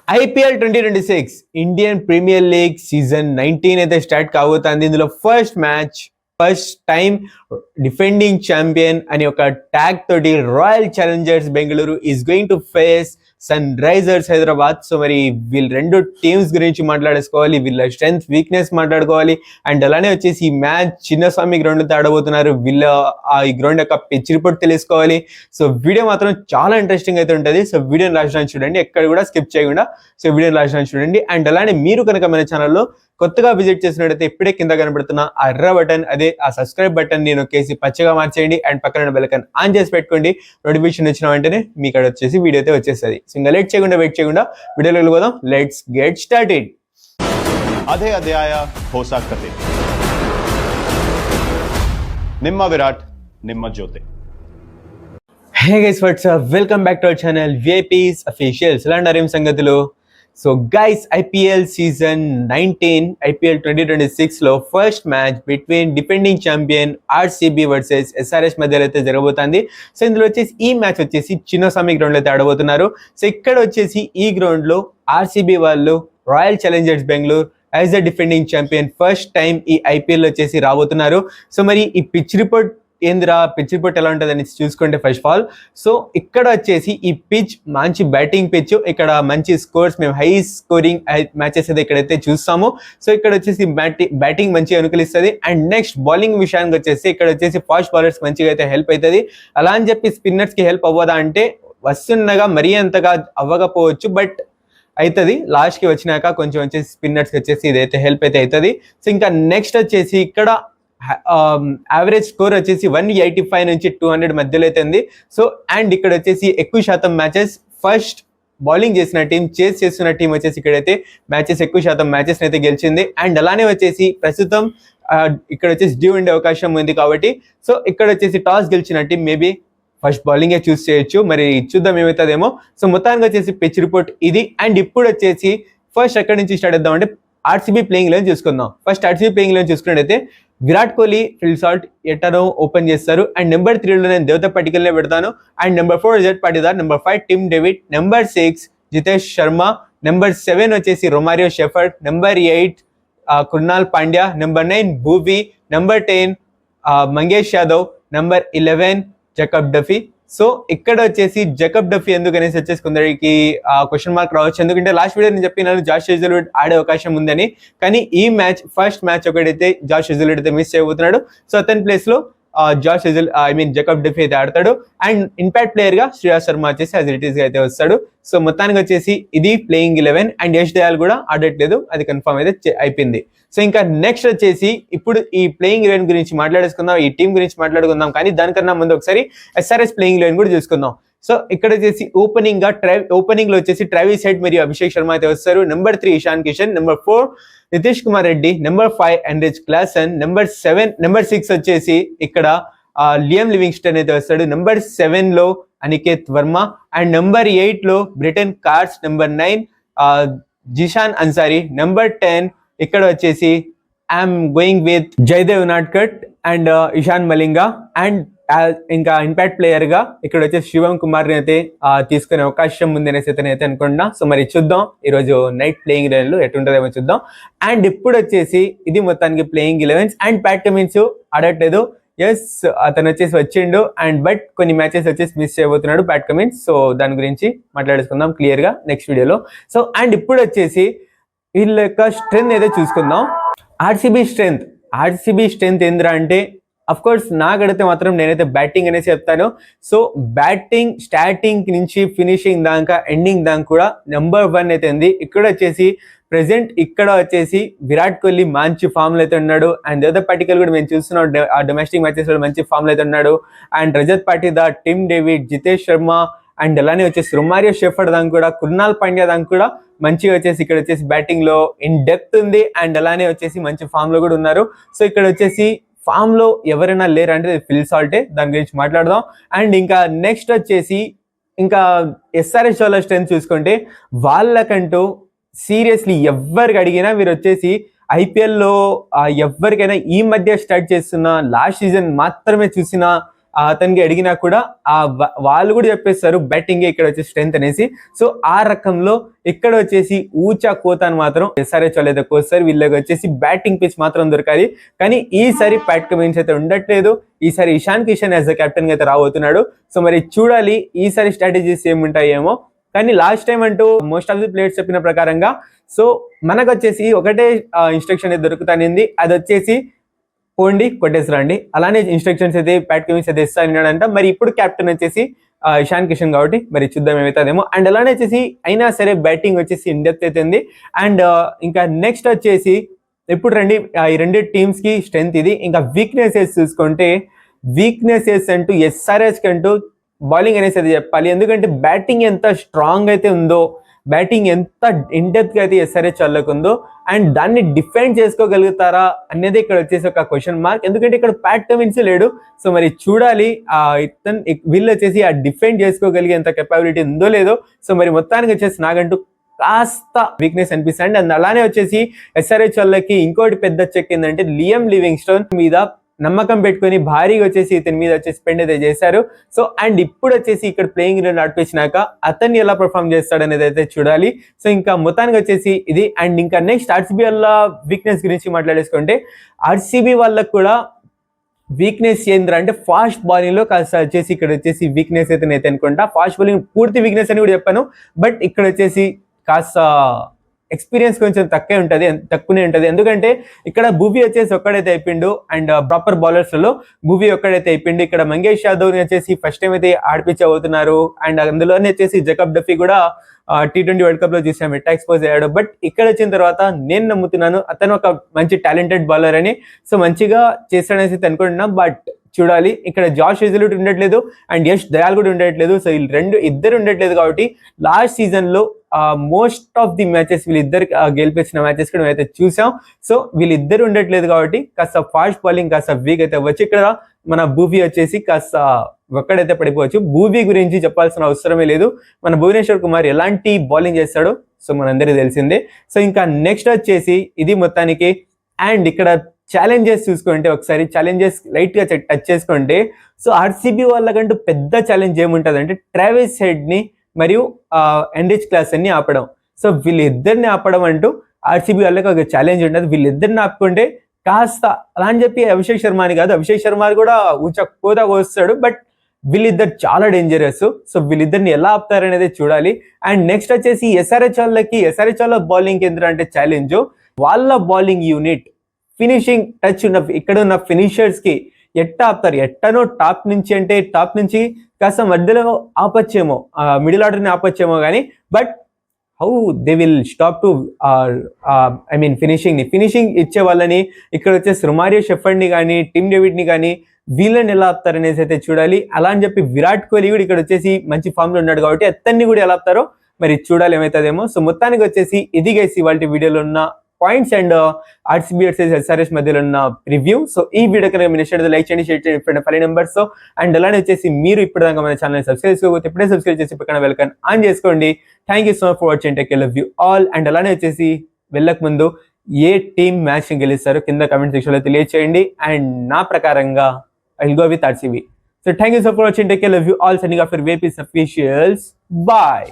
IPL 2026 Indian Premier League season 19 అయితే start కాబోతుంది. ఇందులో ఫస్ట్ టైం డిఫెండింగ్ ఛాంపియన్ అని ఒక ట్యాగ్ తోటి Royal Challengers Bengaluru is going to face Sunrisers Hyderabad. So మరి వీళ్ళు రెండు టీమ్స్ గురించి మాట్లాడేసుకోవాలి, వీళ్ళ స్ట్రెంగ్త్ వీక్నెస్ మాట్లాడుకోవాలి. అండ్ అలానే వచ్చేసి ఈ మ్యాచ్ చిన్నస్వామి గ్రౌండ్ లో ఆడబోతున్నారు. వీళ్ళ ఈ గ్రౌండ్ యొక్క పిచ్ రిపోర్ట్ తెలుసుకోవాలి. సో వీడియో మాత్రం చాలా ఇంట్రెస్టింగ్ అయితే ఉంటుంది. సో వీడియోని లాస్ట్ నుంచి చూడండి, ఎక్కడ కూడా స్కిప్ చేయకుండా. సో వీడియోని లాస్ట్ నుంచి చూడండి. అండ్ అలానే మీరు కనుక మన ఛానల్లో కొత్తగా విజిట్ చేసినట్టయితే ఇప్పుడే కింద కనబడుతున్న ఆ ఎర్ర బటన్, అదే ఆ సబ్స్క్రైబ్ బటన్ నేను నొక్కేసి పచ్చగా మార్చేయండి. అండ్ పక్కన బెల్ ఐకాన్ ఆన్ చేసి పెట్టుకోండి. నోటిఫికేషన్ వచ్చిన వెంటనే మీకు అక్కడ వచ్చేసి వీడియో అయితే వచ్చేస్తుంది. సో ఇంకా వెయిట్ చేయకుండా వీడియోలోకి వెళ్ళిపోదాం. Let's get started. ಅದೇ ಅಧ್ಯಾಯ ಹೊಸ ಕತೆ. ನಿಮ್ಮ ವಿರಾಟ್, ನಿಮ್ಮ ಜೊತೆ. Hey guys, what's up? Welcome back to our channel VIPs Officials. ఎలాంటి సంగతులు? So guys, IPL season 19 IPL 2026 లో first match between defending champion RCB versus SRH మధ్యలో అయితే జరగబోతుంది. సో ఇందులో వచ్చేసి ఈ మ్యాచ్ వచ్చేసి చిన్నస్వామి గ్రౌండ్ లో అయితే ఆడబోతున్నారు. సో ఇక్కడ వచ్చేసి ఈ గ్రౌండ్ లో RCB వాళ్ళు royal Challengers Bengaluru as a defending champion first time ఈ IPL వచ్చేసి రాబోతున్నారు. సో మరి ఈ పిచ్ రిపోర్ట్ ఎలా ఉంటుందని చూసుకుంటే, ఫస్ట్ ఆఫ్ ఆల్ సో ఇక్కడ వచ్చేసి ఈ పిచ్ మంచి బ్యాటింగ్ పిచ్, ఇక్కడ మంచి స్కోర్స్, మేము హై స్కోరింగ్ మ్యాచెస్ అయితే ఇక్కడైతే చూస్తాము. సో ఇక్కడ వచ్చేసి బ్యాటింగ్ మంచిగా అనుకూలిస్తుంది. అండ్ నెక్స్ట్ బౌలింగ్ విషయానికి వచ్చేసి ఇక్కడ వచ్చేసి ఫాస్ట్ బౌలర్స్ మంచిగా అయితే హెల్ప్ అవుతుంది. అలా అని చెప్పి స్పిన్నర్స్ కి హెల్ప్ అవ్వదా అంటే వస్తున్నగా మరీ అంతగా అవ్వకపోవచ్చు, బట్ అవుతుంది. లాస్ట్ కి వచ్చినాక కొంచెం వచ్చేసి స్పిన్నర్స్ కి వచ్చేసి ఇదైతే హెల్ప్ అయితే అవుతుంది. సో ఇంకా నెక్స్ట్ వచ్చేసి ఇక్కడ యావరేజ్ స్కోర్ వచ్చేసి 185 నుంచి 200 మధ్యలో అయితే ఉంది. సో అండ్ ఇక్కడ వచ్చేసి ఎక్కువ శాతం మ్యాచెస్ ఫస్ట్ బౌలింగ్ చేసిన టీం, చేస్ చేస్తున్న టీం వచ్చేసి ఇక్కడైతే ఎక్కువ శాతం మ్యాచెస్ అయితే గెలిచింది. అండ్ అలానే వచ్చేసి ప్రస్తుతం ఇక్కడ వచ్చేసి డ్యూ ఉండే అవకాశం ఉంది కాబట్టి సో ఇక్కడ వచ్చేసి టాస్ గెలిచిన టీం మేబీ ఫస్ట్ బౌలింగే చూస్ చేయొచ్చు. మరి చూద్దాం ఏమవుతుందేమో. సో మొత్తానికి వచ్చేసి పిచ్ రిపోర్ట్ ఇది. అండ్ ఇప్పుడు వచ్చేసి ఫస్ట్ ఎక్కడి నుంచి స్టార్ట్ చేద్దాం అంటే RCB ప్లేయింగ్ లెవెన్ చూసుకుందాం. ఫస్ట్ RCB ప్లేయింగ్ లెవెన్ చూసుకున్నట్టయితే విరాట్ కోహ్లీ ఫీల్డ్ షాట్ ఎట్టనో ఓపెన్ చేస్తారు. అండ్ నెంబర్ 3లో నేను దేవత పటికల్నే పెడతాను. And number 4 Rajat Patidar, number 5 Tim David, number 6 Jitesh Sharma, number 7 వచ్చేసి Romario Shepherd, number 8 Krunal Pandya, number 9 Bhuvi, number 10 Mangesh Yadav, number 11 Jacob Duffy. So ఇక్కడ వచ్చేసి జకబ్ డఫీ ఎందుకు అనేసి వచ్చేసి కొందరికి క్వశ్చన్ మార్క్ రావచ్చు, ఎందుకంటే లాస్ట్ వీడియో నేను చెప్పినాను జాష్ హేజల్వుడ్ ఆడే అవకాశం ఉందని. కానీ ఈ మ్యాచ్ ఫస్ట్ మ్యాచ్ ఒకటైతే జాష్ హేజల్వుడ్ అయితే మిస్ చేయబోతున్నాడు. సో అతని ప్లేస్ లో జకబ్ డఫీ అయితే ఆడతాడు. అండ్ ఇంపాక్ట్ ప్లేయర్ గా శ్రేయస్ శర్మ వచ్చేసి యాజ్ ఇట్ ఈస్ గా అయితే వస్తాడు. సో మొత్తానికి వచ్చేసి ఇది ప్లేయింగ్ 11. అండ్ యష్ దయాల్ కూడా ఆడట్లేదు, అది కన్ఫర్మ్ అయితే అయిపోయింది. సో ఇంకా నెక్స్ట్ వచ్చేసి ఇప్పుడు ఈ ప్లేయింగ్ 11 గురించి మాట్లాడేసుకుందాం, ఈ టీం గురించి మాట్లాడుకుందాం. కానీ దానికన్నా ముందు ఒకసారి SRH ప్లేయింగ్ 11 కూడా చూసుకుందాం. సో ఇక్కడ వచ్చేసి ఓపెనింగ్ లో వచ్చేసి ట్రావిస్ హెడ్ మరియు అభిషేక్ శర్మ అయితే వస్తారు. Number 3 Ishan Kishan, number 4 Nitish Kumar Reddy, number 5 enrich Klaasen, number 6 వచ్చేసి ఇక్కడ లియం లివింగ్స్టన్ అయితే వస్తాడు. నెంబర్ 7 లో అనికేత్ వర్మ. అండ్ నెంబర్ 8 లో Brydon Carse, number 9 Zeeshan Ansari, number 10 ఇక్కడ వచ్చేసి I'm going with Jaydev Unadkat and Eshan Malinga. And ఇంకా ఇంపాక్ట్ ప్లేయర్ గా ఇక్కడ వచ్చేసి శివం కుమార్ ని అయితే తీసుకునే అవకాశం ఉంది అనేసి అయితే అనుకుంటున్నా. సో మరి చూద్దాం ఈ రోజు నైట్ ప్లేయింగ్ 11 లో ఎటుంటుందేమో చూద్దాం. అండ్ ఇప్పుడు వచ్చేసి ఇది మొత్తానికి ప్లేయింగ్ 11. అండ్ ప్యాట్ కమిన్స్ ఆడట్లేదు. ఎస్, అతను వచ్చేసి వచ్చిండు అండ్ బట్ కొన్ని మ్యాచెస్ వచ్చేసి మిస్ చేయబోతున్నాడు ప్యాట్ కమిన్స్. సో దాని గురించి మాట్లాడేసుకుందాం క్లియర్ గా నెక్స్ట్ వీడియోలో. సో అండ్ ఇప్పుడు వచ్చేసి వీళ్ళ యొక్క స్ట్రెంత్ ఏదో చూసుకుందాం. RCB స్ట్రెంత్ ఏంద్రా అంటే అఫ్ కోర్స్ నాకు అడిగితే మాత్రం నేనైతే బ్యాటింగ్ అనేసి చెప్తాను. సో బ్యాటింగ్ స్టార్టింగ్ నుంచి ఫినిషింగ్ దాకా ఎండింగ్ దాకా కూడా నెంబర్ 1 అయితే ఉంది. ఇక్కడ వచ్చేసి ప్రెసెంట్ ఇక్కడ వచ్చేసి విరాట్ కోహ్లీ మంచి ఫామ్ లో అయితే ఉన్నాడు. అండ్ దేవత పటికల్ కూడా మేము చూస్తున్నాం ఆ డొమెస్టిక్ మ్యాచెస్ లో మంచి ఫామ్ లో అయితే ఉన్నాడు. And Rajat Patidar, Tim David, Jitesh Sharma, and అలానే వచ్చేసి రొమారియో షెఫర్డ్ దాకా కూడా, కృణాల్ పాండ్యా దాకా కూడా మంచిగా వచ్చేసి ఇక్కడ వచ్చేసి బ్యాటింగ్ లో ఇన్ డెప్త్ ఉంది. అండ్ అలానే వచ్చేసి మంచి ఫామ్ లో కూడా ఉన్నారు. సో ఇక్కడ వచ్చేసి ఫామ్ లో ఎవరైనా లేరు అంటే ఫిల్ సాల్టే, దాని గురించి మాట్లాడదాం. అండ్ ఇంకా నెక్స్ట్ వచ్చేసి ఇంకా SRH వాళ్ళ స్ట్రెంత్ చూసుకుంటే వాళ్ళకంటూ సీరియస్లీ ఎవరికి అడిగినా వీరు వచ్చేసి IPL లో ఎవరికైనా ఈ మధ్య స్టార్ట్ చేస్తున్న లాస్ట్ సీజన్ మాత్రమే చూసిన అతనికి అడిగినా కూడా వాళ్ళు కూడా చెప్పేస్తారు బ్యాటింగ్ ఇక్కడ వచ్చి స్ట్రెంత్ అనేసి. సో ఆ రకంలో ఇక్కడ వచ్చేసి ఊచా కోతాను మాత్రం ఎస్ఆర్హెచ్ వాళ్ళు అయితే కోస్తారు. వీళ్ళకి వచ్చేసి బ్యాటింగ్ పిచ్ మాత్రం దొరకాలి. కానీ ఈసారి ప్యాట్ కమిన్స్ అయితే ఉండట్లేదు. ఈసారి Ishan Kishan as the captain గా అయితే రాబోతున్నాడు. సో మరి చూడాలి ఈసారి స్ట్రాటజీస్ ఏముంటాయేమో. కానీ లాస్ట్ టైం అంటూ మోస్ట్ ఆఫ్ ది ప్లేయర్స్ చెప్పిన ప్రకారంగా సో మనకు వచ్చేసి ఒకటే ఇన్స్ట్రక్షన్ అయితే దొరుకుతానింది, అది వచ్చేసి పోండి కొట్టేసి రండి. అలానే ఇన్స్ట్రక్షన్స్ అయితే ప్యాట్ కమిన్స్ అయితే ఇస్తానంట. మరి ఇప్పుడు కెప్టెన్ వచ్చేసి ఇషాన్ కిషన్ కాబట్టి మరి చూద్దాం ఏమవుతుందేమో. అండ్ అలానే వచ్చేసి అయినా సరే బ్యాటింగ్ వచ్చేసి ఇన్ డెప్త్ అయితే ఉంది. అండ్ ఇంకా నెక్స్ట్ వచ్చేసి ఇప్పుడు ఈ రెండు టీమ్స్ కి స్ట్రెంత్ ఇది. ఇంకా వీక్నెసెస్ చూసుకుంటే వీక్నెసెస్ అంటూ ఎస్ఆర్హెచ్ కంటూ బౌలింగ్ అనేసి అయితే చెప్పాలి. ఎందుకంటే బ్యాటింగ్ ఎంత స్ట్రాంగ్ అయితే ఉందో, బ్యాటింగ్ ఎంత ఇన్డెప్త్ గా అయితే ఎస్ఆర్హెచ్ వాళ్ళకు ఉందో, అండ్ దాన్ని డిఫెండ్ చేసుకోగలుగుతారా అనేది ఇక్కడ వచ్చేసి ఒక క్వశ్చన్ మార్క్. ఎందుకంటే ఇక్కడ ప్యాట్ కమిన్స్ లేడు. సో మరి చూడాలి వీళ్ళు వచ్చేసి ఆ డిఫెండ్ చేసుకోగలిగేంత కెపాబిలిటీ ఉందో లేదో. సో మరి మొత్తానికి వచ్చేసి నాకంటూ కాస్త వీక్నెస్ అనిపిస్తుంది. అండ్ అలానే వచ్చేసి ఎస్ఆర్హెచ్ వాళ్ళకి ఇంకోటి పెద్ద చెక్ ఏంటంటే లియం లివింగ్స్టోన్ మీద నమ్మకం పెట్టుకుని భారీగా వచ్చేసి ఇతని మీద వచ్చేసి స్పెండ్ అయితే చేశారు. సో అండ్ ఇప్పుడు వచ్చేసి ఇక్కడ ప్లేయింగ్ నడిపించినాక అతన్ని ఎలా పర్ఫామ్ చేస్తాడు అనేది అయితే చూడాలి. సో ఇంకా మొత్తానికి వచ్చేసి ఇది. అండ్ ఇంకా నెక్స్ట్ ఆర్సీబీ వాళ్ళ వీక్నెస్ గురించి మాట్లాడేసుకుంటే ఆర్సీబీ వాళ్ళకు కూడా వీక్నెస్ ఏంద్రా అంటే ఫాస్ట్ బౌలింగ్ లో కాస్త వచ్చేసి ఇక్కడ వచ్చేసి వీక్నెస్ అయితే అనుకుంటా. ఫాస్ట్ బౌలింగ్ పూర్తి వీక్నెస్ అని కూడా చెప్పాను, బట్ ఇక్కడ వచ్చేసి కాస్త ఎక్స్పీరియన్స్ కొంచెం తక్కువనే ఉంటుంది. ఎందుకంటే ఇక్కడ భువీ వచ్చేసి ఒక్కడైతే అయిపోయిండు, అండ్ ప్రాపర్ బౌలర్స్ లో భువీ ఒక్కడైతే అయిపోయిండు. ఇక్కడ మంగేష్ యాదవ్ ని వచ్చేసి ఫస్ట్ టైం అయితే ఆడిపించబోతున్నారు. అండ్ అందులోనే వచ్చేసి జకబ్ డఫీ కూడా T20 వరల్డ్ కప్ లో చూసాం ఎట్టా ఎక్స్పోజ్ అయ్యాడు. బట్ ఇక్కడ వచ్చిన తర్వాత నేను నమ్ముతున్నాను అతను ఒక మంచి టాలెంటెడ్ బౌలర్ అని. సో మంచిగా చేస్తాడనేసి అనుకుంటున్నాం. బట్ చూడాలి, ఇక్కడ జాష్ హెజల్వుడ్ ఉండట్లేదు అండ్ యష్ దయాల్ కూడా ఉండట్లేదు. సో వీళ్ళు ఇద్దరు ఉండట్లేదు కాబట్టి లాస్ట్ సీజన్ లో మోస్ట్ ఆఫ్ ది మ్యాచెస్ వీళ్ళిద్దరు గెలిపించిన మ్యాచెస్ కూడా అయితే చూసాం. సో వీళ్ళిద్దరు ఉండట్లేదు కాబట్టి కాస్త ఫాస్ట్ బౌలింగ్ కాస్త వీక్ అయితే అవ్వచ్చు. ఇక్కడ మన భూవీ వచ్చేసి కాస్త ఒక్కడైతే పడిపోవచ్చు. భూవీ గురించి చెప్పాల్సిన అవసరమే లేదు. మన భువనేశ్వర్ కుమార్ ఎలాంటి బౌలింగ్ చేస్తాడో సో మనందరికీ తెలిసిందే. సో ఇంకా నెక్స్ట్ వచ్చేసి ఇది మొత్తానికి. అండ్ ఇక్కడ ఛాలెంజెస్ చూసుకుంటే ఒకసారి ఛాలెంజెస్ లైట్ గా టచ్ చేసుకుంటే సో ఆర్సీబీ వాళ్ళకంటూ పెద్ద ఛాలెంజ్ ఏముంటుంది అంటే ట్రావిస్ హెడ్ ని మరియు ఎన్రిచ్ క్లాసెన్ ని ఆపడం. సో వీళ్ళిద్దరిని ఆపడం అంటూ ఆర్సీబీ వాళ్ళకి ఒక ఛాలెంజ్ ఉంటుంది. వీళ్ళిద్దరిని ఆపుకుంటే కాస్త అలా అని చెప్పి అభిషేక్ శర్మ అని కాదు, అభిషేక్ శర్మ కూడా కోదా వస్తాడు, బట్ వీళ్ళిద్దరు చాలా డేంజరస్. సో వీళ్ళిద్దరిని ఎలా ఆపుతారనేది చూడాలి. అండ్ నెక్స్ట్ వచ్చేసి ఎస్ఆర్హెచ్ వాళ్ళ బౌలింగ్ కేంద్రం అంటే ఛాలెంజ్ వాళ్ళ బౌలింగ్ యూనిట్ ఫినిషింగ్ టచ్ ఉన్న ఇక్కడ ఉన్న ఫినిషర్స్ కి ఎట్టా ఆపుతారు. ఎట్టనో టాప్ నుంచి కాస్త మధ్యలో ఆపచ్చేమో, మిడిల్ ఆర్డర్ ని ఆపచ్చేమో కానీ but how they will stop to finishing ఇచ్చే వాళ్ళని ఇక్కడ వచ్చేసి రొమారియో షెఫర్డ్ ని కానీ టిమ్ డేవిడ్ ని కానీ వీళ్ళని ఎలా ఆపుతారనేసి అయితే చూడాలి. అలా అని చెప్పి విరాట్ కోహ్లీ కూడా ఇక్కడ వచ్చేసి మంచి ఫామ్ లో ఉన్నాడు కాబట్టి అతన్ని కూడా ఎలా ఆపుతారో మరి చూడాలి ఏమవుతుందేమో. సో మొత్తానికి వచ్చేసి ఇది గైస్ ఇవాళ వీడియోలో ఉన్న points and RCB versus SRH మధ్యలో ఉన్న రివ్యూ. సో ఈ వీడియో కనుక మీరు నచ్చినట్లయితే లైక్ చేయండి, షేర్ చేయండి, ఫైవ్ నెంబర్స్. సో అండ్ అలానే వచ్చేసి మీరు ఇప్పటిదాకా మన ఛానల్ సబ్స్క్రైబ్ చేసుకోకపోతే ఇప్పుడే సబ్స్క్రైబ్ చేసి పక్కన వెల్కమ్ ఆన్ చేసుకోండి. Thank you so much for watching. Take care, love you all. And అలానే వచ్చేసి వెళ్ళక ముందు ఏ టీమ్ మ్యాచ్ గెలుస్తారో కింద కామెంట్ సెక్షన్ లో తెలియచేయండి. అండ్ నా ప్రకారంగా I will go with RCB. So thank you so much for watching. Take care, love you all. Signing off for VAP's officials. Bye.